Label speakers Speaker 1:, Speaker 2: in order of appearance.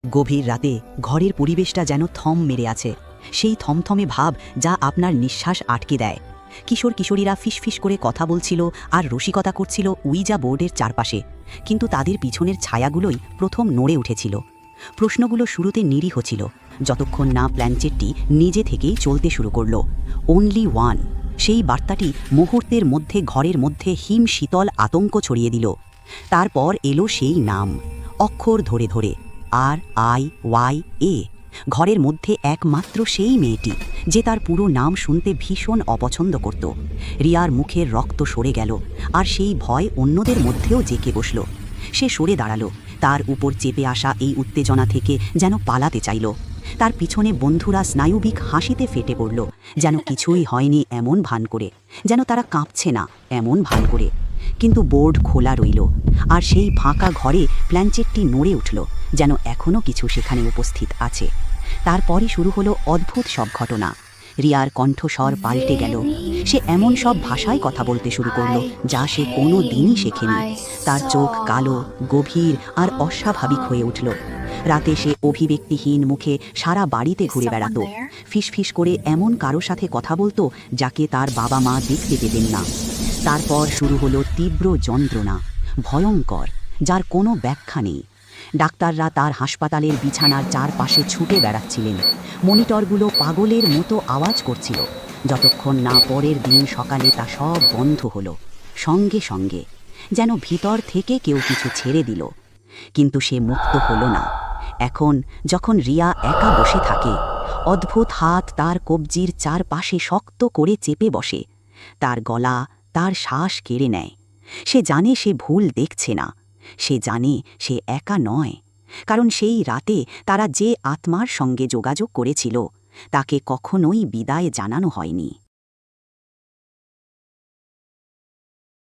Speaker 1: গভীর রাতে ঘরের পরিবেশটা যেন থম মেরে আছে, সেই থমথমে ভাব যা আপনার নিঃশ্বাস আটকে দেয়। কিশোর কিশোরীরা ফিসফিস করে কথা বলছিল আর রসিকতা করছিল উইজা বোর্ডের চারপাশে, কিন্তু তাদের পিছনের ছায়াগুলোই প্রথম নড়ে উঠেছিল। প্রশ্নগুলো শুরুতে নিরীহ ছিল, যতক্ষণ না প্ল্যানচেটটি নিজে থেকেই চলতে শুরু করল। অনলি ওয়ান, সেই বার্তাটি মুহূর্তের মধ্যে ঘরের মধ্যে হিম শীতল আতঙ্ক ছড়িয়ে দিল। তারপর এলো সেই নাম, অক্ষর ধরে ধরে, RIYA। ঘরের মধ্যে একমাত্র সেই মেয়েটি যে তার পুরো নাম শুনতে ভীষণ অপছন্দ করত। রিয়ার মুখের রক্ত সরে গেল, আর সেই ভয় অন্যদের মধ্যেও জেঁকে বসল। সে সরে দাঁড়ালো, তার উপর চেপে আসা এই উত্তেজনা থেকে যেন পালাতে চাইল। তার পিছনে বন্ধুরা স্নায়ুবিক হাসিতে ফেটে পড়ল, যেন কিছুই হয়নি এমন ভান করে, যেন তারা কাঁপছে না এমন ভান করে। কিন্তু বোর্ড খোলা রইল, আর সেই ফাঁকা ঘরে প্ল্যানচেটটি নড়ে উঠল, যেন এখনও কিছু সেখানে উপস্থিত আছে। তারপরই শুরু হলো অদ্ভুত সব ঘটনা। রিয়ার কণ্ঠস্বর পাল্টে গেল, সে এমন সব ভাষায় কথা বলতে শুরু করলো যা সে কোনো দিনই শেখেনি। তার চোখ কালো, গভীর আর অস্বাভাবিক হয়ে উঠল। রাতে সে অভিব্যক্তিহীন মুখে সারা বাড়িতে ঘুরে বেড়াতো, ফিসফিস করে এমন কারো সাথে কথা বলতো যাকে তার বাবা মা দেখতে পেতেন না। তারপর শুরু হলো তীব্র যন্ত্রণা, ভয়ঙ্কর, যার কোনো ব্যাখ্যা নেই। ডাক্তাররা তার হাসপাতালের বিছানার চারপাশে ছুটে বেড়াচ্ছিলেন, মনিটরগুলো পাগলের মতো আওয়াজ করছিল, যতক্ষণ না পরের দিন সকালে তা সব বন্ধ হলো সঙ্গে সঙ্গে, যেন ভিতর থেকে কেউ কিছু ছেড়ে দিল। কিন্তু সে মুক্ত হলো না। এখন যখন রিয়া একা বসে থাকে, অদ্ভুত হাত তার কবজির চারপাশে শক্ত করে চেপে বসে, তার গলা, তার শ্বাস কেড়ে নেয়। সে জানে সে ভুল দেখছে না, সে জানে সে একা নয়, কারণ সেই রাতে তারা যে আত্মার সঙ্গে যোগাযোগ করেছিল তাকে কখনোই বিদায় জানানো হয়নি।